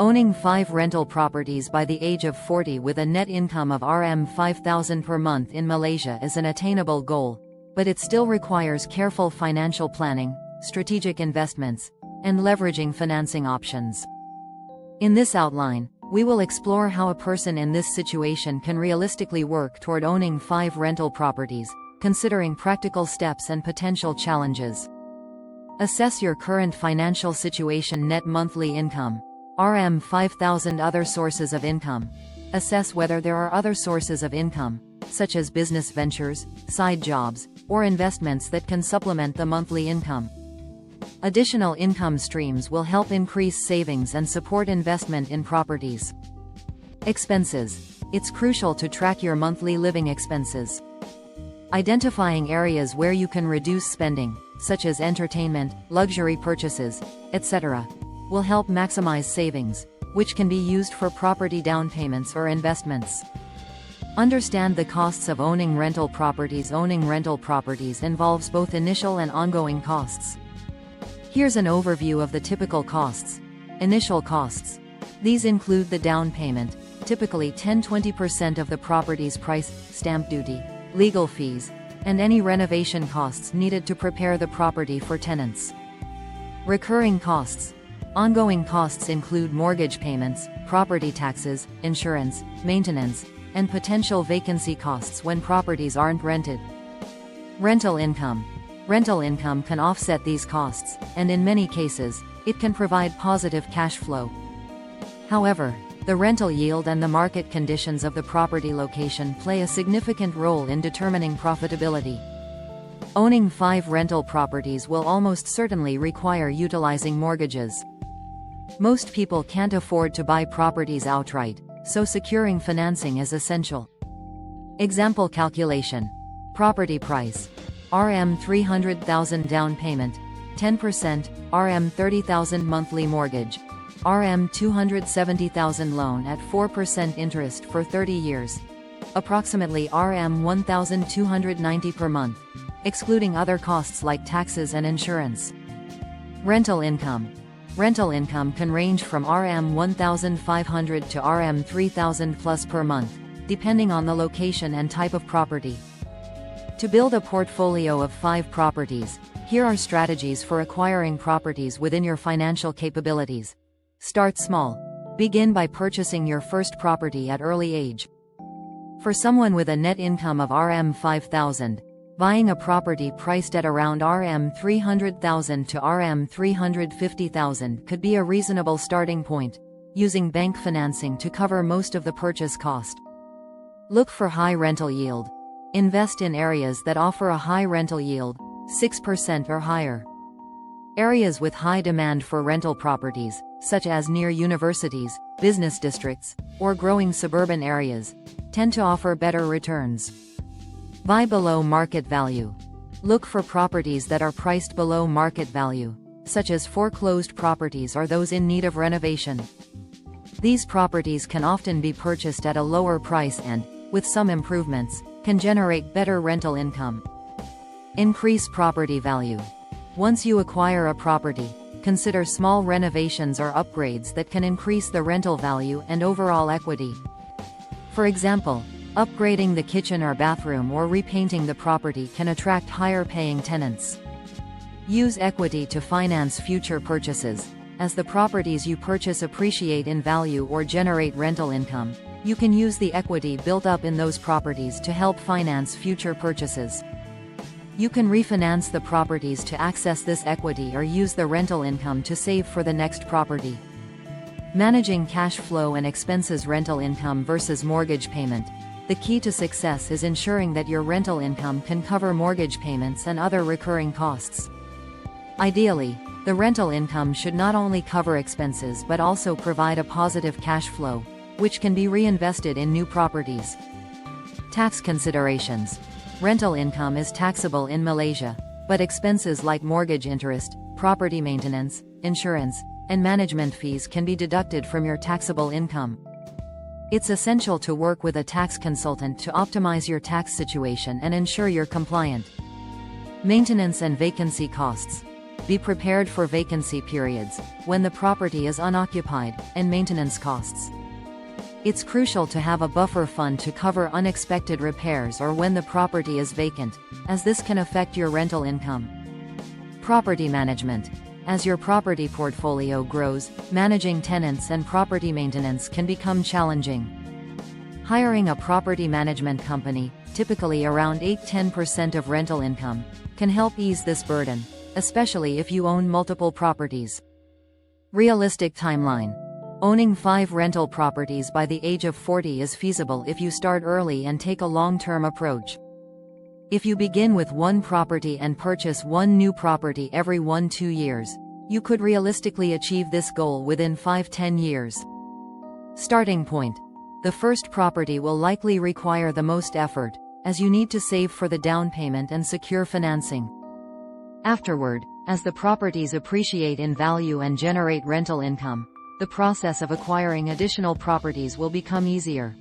Owning 5 rental properties by the age of 40 with a net income of Rm5,000 per month in Malaysia is an attainable goal, but it still requires careful financial planning, strategic investments, and leveraging financing options. In this outline, we will explore how a person in this situation can realistically work toward owning 5 rental properties, considering practical steps and potential challenges. Assess your current financial situation. Net monthly income, Rm5,000. Other sources of income. Assess whether there are other sources of income, such as business ventures, side jobs, or investments that can supplement the monthly income. Additional income streams will help increase savings and support investment in properties. Expenses. It's crucial to track your monthly living expenses. Identifying areas where you can reduce spending, such as entertainment, luxury purchases, etc., will help maximize savings, which can be used for property down payments or investments. Understand the costs of owning rental properties. Owning rental properties involves both initial and ongoing costs. Here's an overview of the typical costs. Initial costs. These include the down payment, typically 10–20% of the property's price, stamp duty, legal fees, and any renovation costs needed to prepare the property for tenants. Recurring costs. Ongoing costs include mortgage payments, property taxes, insurance, maintenance, and potential vacancy costs when properties aren't rented. Rental income. Rental income can offset these costs, and in many cases, it can provide positive cash flow. However, the rental yield and the market conditions of the property location play a significant role in determining profitability. Owning 5 rental properties will almost certainly require utilizing mortgages. Most people can't afford to buy properties outright, so securing financing is essential. Example calculation. Property price. Rm300,000 down payment, 10%, Rm30,000 monthly mortgage, Rm270,000 loan at 4% interest for 30 years. Approximately Rm1,290 per month, excluding other costs like taxes and insurance. Rental income. Rental income can range from Rm1,500 to Rm3,000 plus per month, depending on the location and type of property. To build a portfolio of 5 properties, here are strategies for acquiring properties within your financial capabilities. Start small. Begin by purchasing your first property at early age. For someone with a net income of Rm5,000, buying a property priced at around Rm300,000 to Rm350,000 could be a reasonable starting point, using bank financing to cover most of the purchase cost. Look for high rental yield. Invest in areas that offer a high rental yield, 6% or higher. Areas with high demand for rental properties, such as near universities, business districts, or growing suburban areas, tend to offer better returns. Buy below market value. Look for properties that are priced below market value, such as foreclosed properties or those in need of renovation. These properties can often be purchased at a lower price and, with some improvements, can generate better rental income. Increase property value. Once you acquire a property, consider small renovations or upgrades that can increase the rental value and overall equity. For example, upgrading the kitchen or bathroom or repainting the property can attract higher-paying tenants. Use equity to finance future purchases. As the properties you purchase appreciate in value or generate rental income, you can use the equity built up in those properties to help finance future purchases. You can refinance the properties to access this equity or use the rental income to save for the next property. Managing cash flow and expenses. Rental income versus mortgage payment. The key to success is ensuring that your rental income can cover mortgage payments and other recurring costs. Ideally, the rental income should not only cover expenses but also provide a positive cash flow, which can be reinvested in new properties. Tax considerations. Rental income is taxable in Malaysia, but expenses like mortgage interest, property maintenance, insurance, and management fees can be deducted from your taxable income. It's essential to work with a tax consultant to optimize your tax situation and ensure you're compliant. Maintenance and vacancy costs. Be prepared for vacancy periods, when the property is unoccupied, and maintenance costs. It's crucial to have a buffer fund to cover unexpected repairs or when the property is vacant, as this can affect your rental income. Property management. As your property portfolio grows, managing tenants and property maintenance can become challenging. Hiring a property management company, typically around 8–10% of rental income, can help ease this burden, especially if you own multiple properties. Realistic timeline. Owning 5 rental properties by the age of 40 is feasible if you start early and take a long-term approach. If you begin with 1 property and purchase 1 new property every 1–2 years, you could realistically achieve this goal within 5–10 years. Starting point. The first property will likely require the most effort, as you need to save for the down payment and secure financing. Afterward, as the properties appreciate in value and generate rental income, the process of acquiring additional properties will become easier.